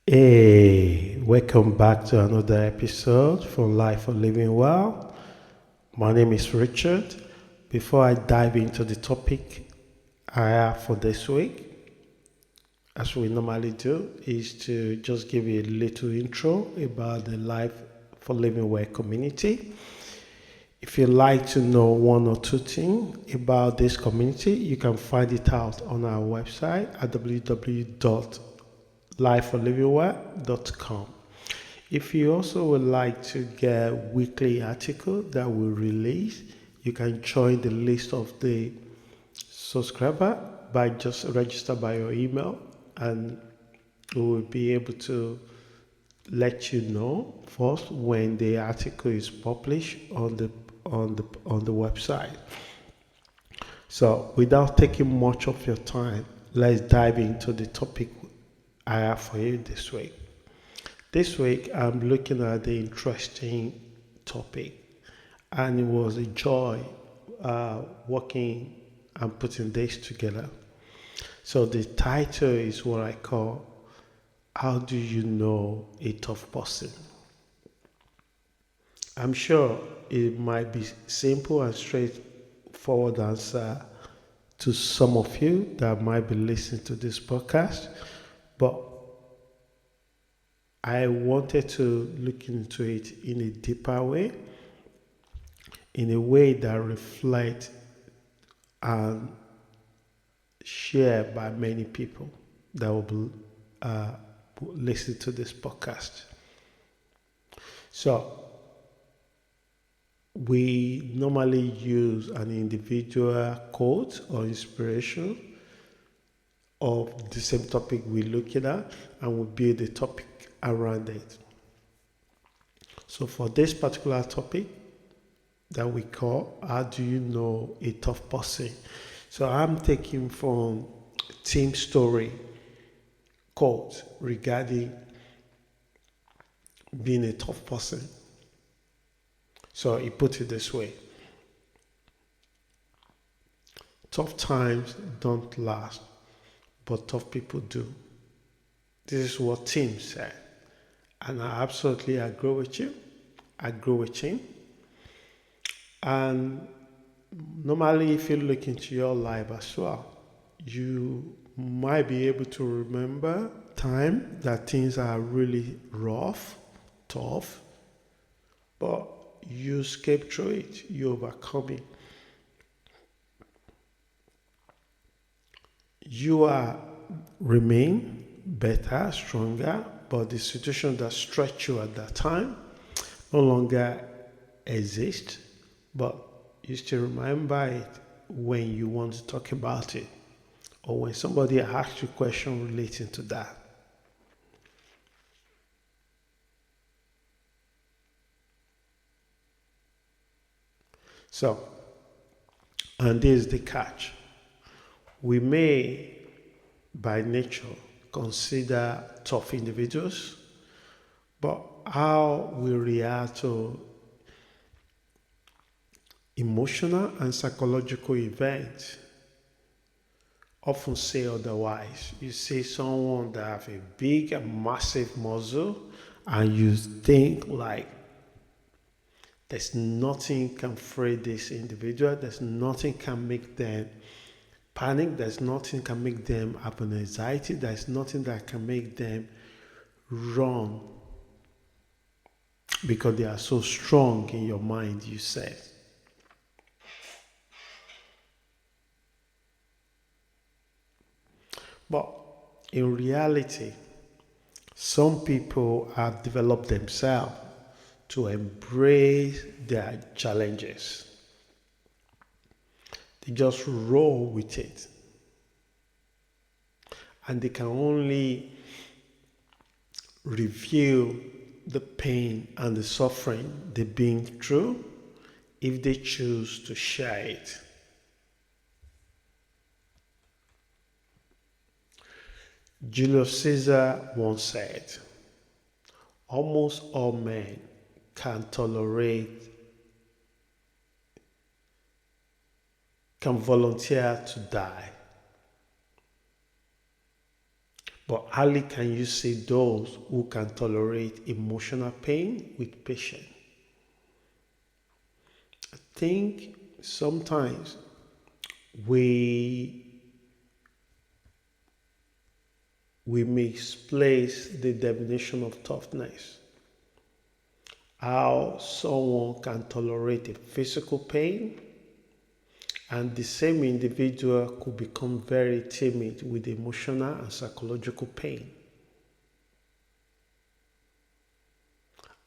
Hey, welcome back to another episode from Life for Living Well. My name is Richard. Before I dive into the topic I have for this week, as we normally do, is to just give you a little intro about the Life for Living Well community. If you'd like to know one or two things about this community, you can find it out on our website at www.lifeforlivingwell.com. If you also would like to get weekly article that we release, you can join the list of the subscriber by just register by your email, and we will be able to let you know first when the article is published on the website. So without taking much of your time, let's dive into the topic I have for you this week. This week I'm looking at the interesting topic, and it was a joy working and putting this together. So the title is what I call, how do you know a tough person? I'm sure it might be simple and straightforward answer to some of you that might be listening to this podcast, but I wanted to look into it in a deeper way, in a way that reflects and shared by many people that will be, listen to this podcast. So we normally use an individual quote or inspiration of the same topic we're looking at, and we build a topic around it. So for this particular topic that we call, how do you know a tough person? So I'm taking from Tim Storey quote regarding being a tough person. So he put it this way: tough times don't last, but tough people do. This is what Tim said, and I absolutely agree with you. I agree with him. And normally, if you look into your life as well, you might be able to remember time that things are really rough, tough, but you escape through it, you overcome it. You are remain better, stronger, but the situation that stretched you at that time no longer exists, but you still remember it when you want to talk about it, or when somebody asks you a question relating to that. So, and this is the catch. We may, by nature, consider tough individuals, but how we react to emotional and psychological events often say otherwise. You see someone that have a big and massive muscle, and you think like there's nothing can free this individual, there's nothing can make them panic, there's nothing can make them have an anxiety, there's nothing that can make them run because they are so strong in your mind, you said. But in reality, some people have developed themselves to embrace their challenges. They just roll with it. And they can only reveal the pain and the suffering they've been through if they choose to share it. Julius Caesar once said, almost all men can tolerate, can volunteer to die, But hardly can you see those who can tolerate emotional pain with patience. I think sometimes we we misplace the definition of toughness. How someone can tolerate a physical pain, and the same individual could become very timid with emotional and psychological pain.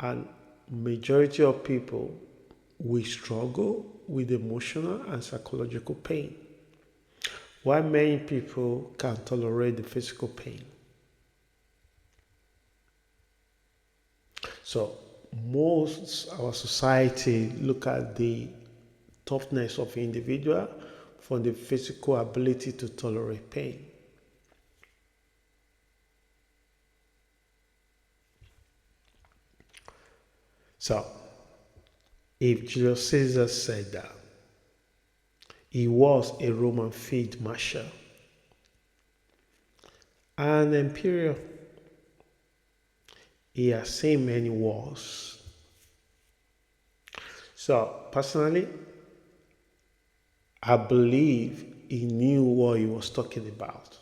And majority of people we struggle with emotional and psychological pain, while many people can tolerate the physical pain. So most our society look at the toughness of individual from the physical ability to tolerate pain. So if Julius Caesar said that he was a Roman field marshal, an imperial, he has seen many wars. So personally, I believe he knew what he was talking about.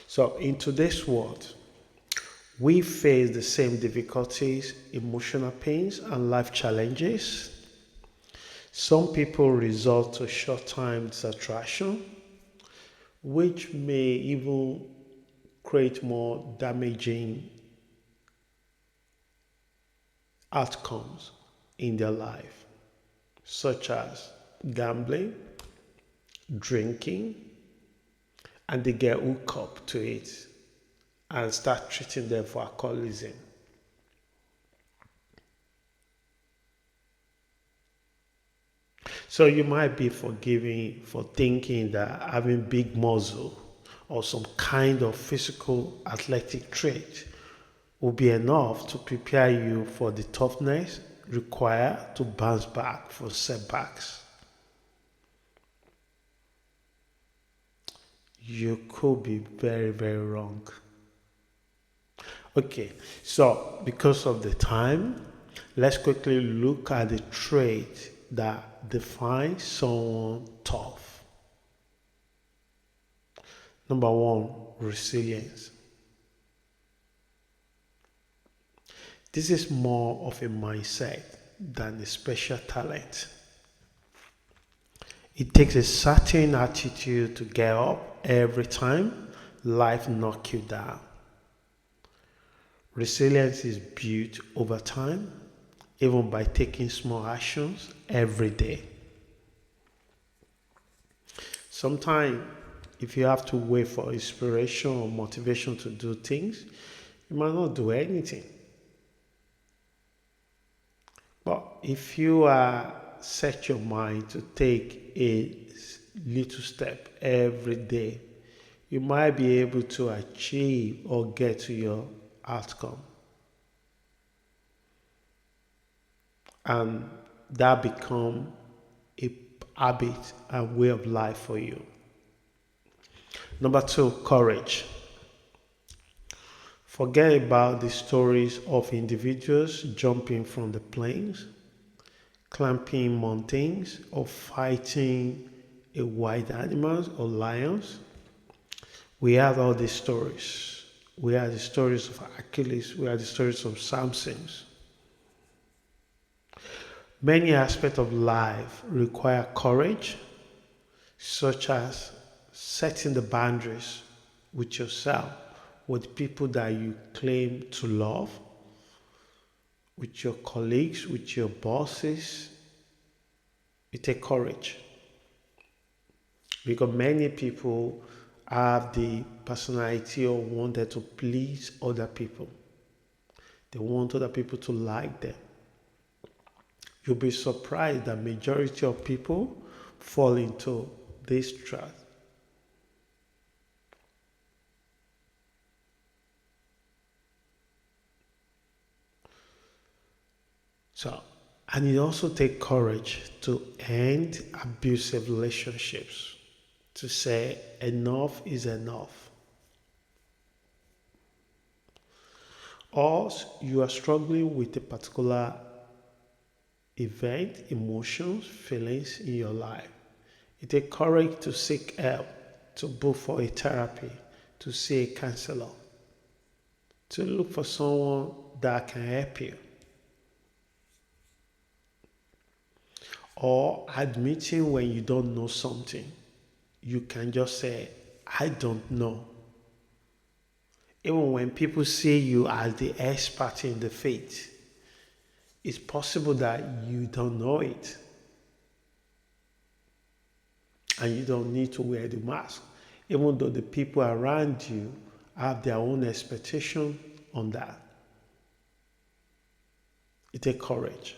So in today's world, we face the same difficulties, emotional pains, and life challenges. Some people resort to short-term distraction, which may even create more damaging outcomes in their life, such as gambling, drinking, and they get hooked up to it and start treating them for alcoholism. So you might be forgiving for thinking that having big muscle or some kind of physical athletic trait will be enough to prepare you for the toughness required to bounce back from setbacks. You could be very, very wrong. Okay, so because of the time, let's quickly look at the trait that defines someone tough. Number one, resilience. This is more of a mindset than a special talent. It takes a certain attitude to get up every time life knocks you down. Resilience is built over time, even by taking small actions every day. Sometimes, if you have to wait for inspiration or motivation to do things, you might not do anything. But if you set your mind to take a little step every day, you might be able to achieve or get to your outcome. And that become a habit and way of life for you. Number two, courage. Forget about the stories of individuals jumping from the planes, climbing mountains, or fighting a wild animals or lions. We have all these stories. We have the stories of Achilles. We have the stories of Samson. Many aspects of life require courage, such as setting the boundaries with yourself, with people that you claim to love, with your colleagues, with your bosses. It takes courage because many people have the personality or wanted to please other people. They want other people to like them. You'll be surprised that majority of people fall into this trap. So, and it also takes courage to end abusive relationships. to say enough is enough. Or you are struggling with a particular event, emotions, feelings in your life. It takes courage to seek help, to book for a therapy, to see a counselor, to look for someone that can help you. Or admitting when you don't know something. You can just say, I don't know. Even when people see you as the expert in the faith, it's possible that you don't know it. And you don't need to wear the mask, even though the people around you have their own expectation on that. It takes courage.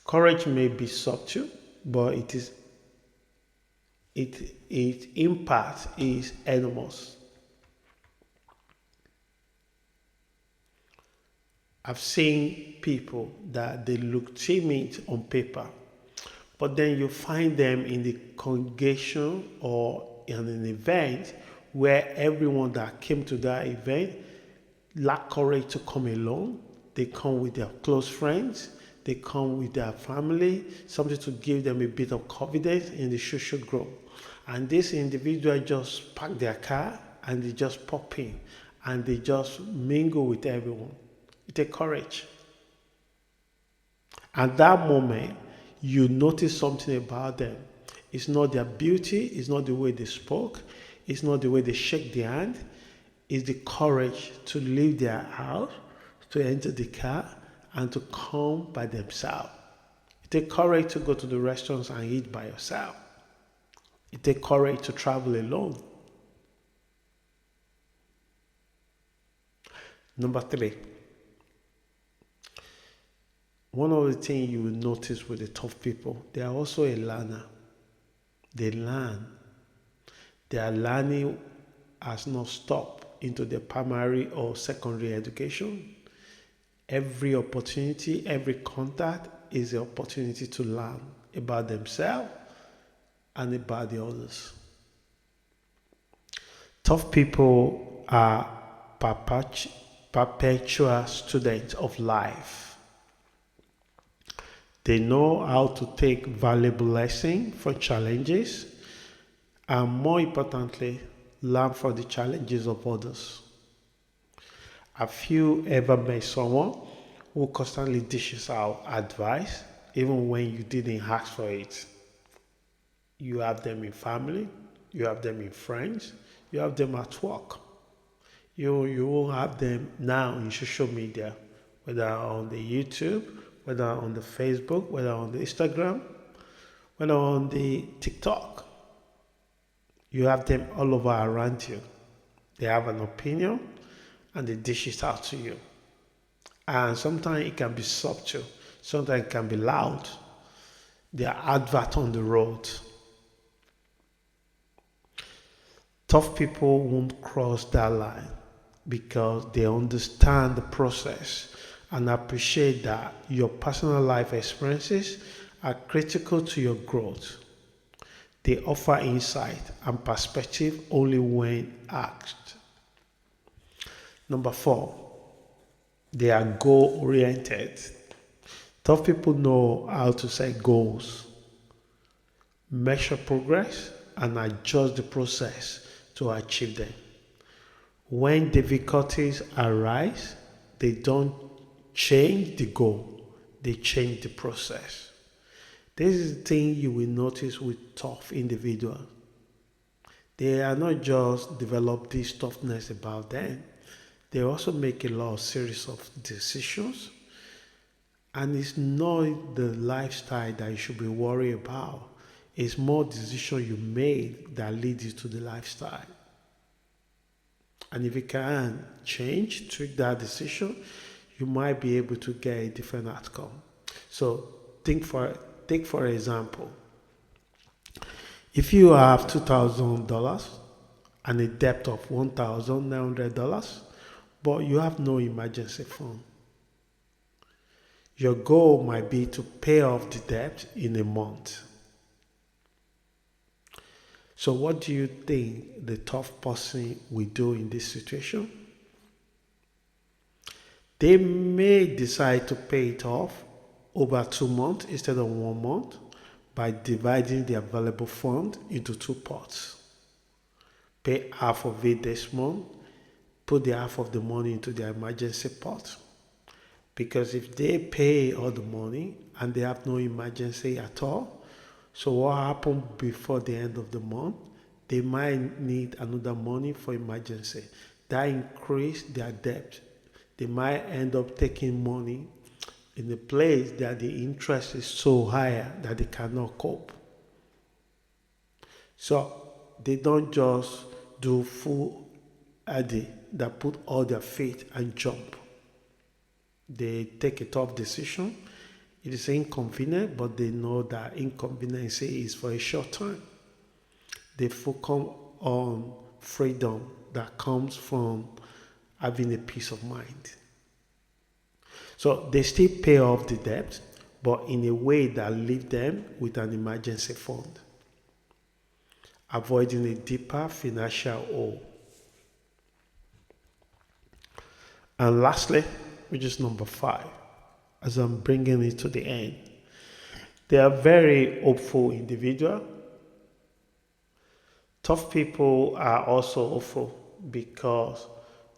Courage may be subtle, but its impact is enormous. I've seen people that they look timid on paper, but then you find them in the congregation or in an event where everyone that came to that event lack courage to come alone. They come with their close friends, they come with their family, something to give them a bit of confidence in the social group. And this individual just park their car and they just pop in and they just mingle with everyone. It takes courage. At that moment, you notice something about them. It's not their beauty, it's not the way they spoke, it's not the way they shake their hand, it's the courage to leave their house, to enter the car, and to come by themselves. It takes courage to go to the restaurants and eat by yourself. It takes courage to travel alone. Number 3. One of the things you will notice with the tough people, they are also a learner. They learn. Their learning has not stopped into their primary or secondary education. Every opportunity, every contact is an opportunity to learn about themselves and about the others. Tough people are perpetual students of life. They know how to take valuable lessons from challenges and, more importantly, learn from the challenges of others. Have you ever met someone who constantly dishes out advice even when you didn't ask for it? You have them in family, you have them in friends, you have them at work. You will have them now in social media, whether on the YouTube, whether on the Facebook, whether on the Instagram, whether on the TikTok. You have them all over around you. They have an opinion and they dish it out to you. And sometimes it can be subtle, sometimes it can be loud. They are advert on the road. Tough people won't cross that line because they understand the process and appreciate that your personal life experiences are critical to your growth. They offer insight and perspective only when asked. Number 4, they are goal-oriented. Tough people know how to set goals, measure progress, and adjust the process to achieve them. When difficulties arise, they don't change the goal, they change the process. This is the thing you will notice with tough individuals. They are not just develop this toughness about them, they also make a lot of series of decisions. And it's not the lifestyle that you should be worried about. It's more decision you made that leads you to the lifestyle. And if you can tweak that decision, you might be able to get a different outcome. So take for example, if you have $2,000 and a debt of $1,900, but you have no emergency fund, your goal might be to pay off the debt in a month. So what do you think the tough person will do in this situation? They may decide to pay it off over 2 months instead of 1 month by dividing the available fund into two pots. Pay half of it this month, put the half of the money into their emergency pot. Because if they pay all the money and they have no emergency at all, so what happens before the end of the month? They might need another money for emergency. That increase their debt. They might end up taking money in a place that the interest is so higher that they cannot cope. So they don't just do full AD that put all their faith and jump. They take a tough decision. It is inconvenient, but they know that inconvenience is for a short time. They focus on freedom that comes from having a peace of mind. So they still pay off the debt, but in a way that leaves them with an emergency fund, avoiding a deeper financial hole. And lastly, which is number 5, as I'm bringing it to the end, they are very hopeful individuals. Tough people are also hopeful because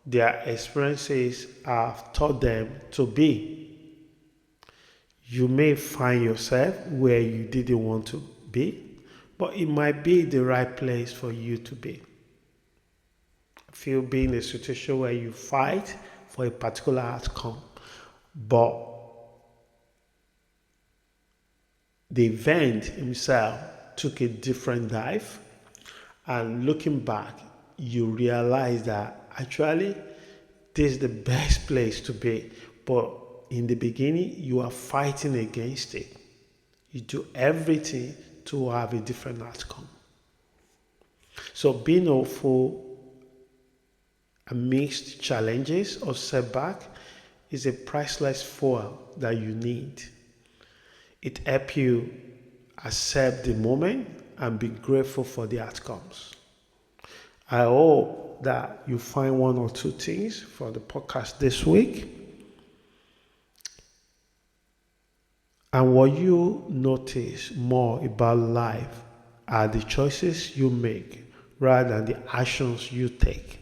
their experiences have taught them to be. You may find yourself where you didn't want to be, but it might be the right place for you to be. If you be in a situation where you fight for a particular outcome, but the event himself took a different dive, and looking back, you realize that actually this is the best place to be. But in the beginning, you are fighting against it. You do everything to have a different outcome. So being hopeful amidst challenges or setback is a priceless fuel that you need. It helps you accept the moment and be grateful for the outcomes. I hope that you find one or two things for the podcast this week. And what you notice more about life are the choices you make rather than the actions you take.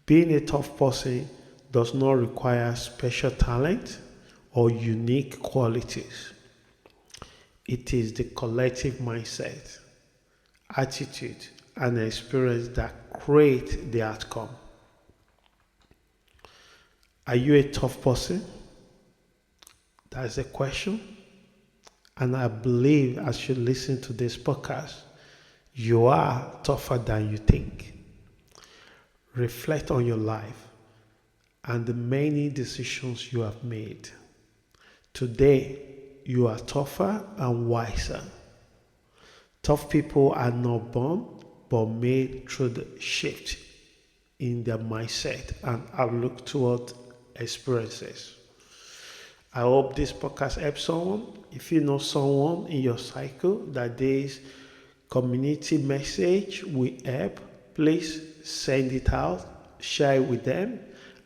Being a tough person does not require special talent or unique qualities. It is the collective mindset, attitude, and experience that create the outcome. Are you a tough person? That's a question. And I believe as you listen to this podcast, you are tougher than you think. Reflect on your life and the many decisions you have made. Today, you are tougher and wiser. Tough people are not born, but made through the shift in their mindset and outlook toward experiences. I hope this podcast helps someone. If you know someone in your cycle that this community message will help, please send it out, share it with them,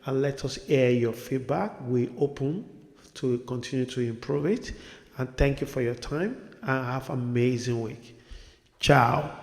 and let us hear your feedback. We're open to continue to improve it. And thank you for your time and have an amazing week. Ciao.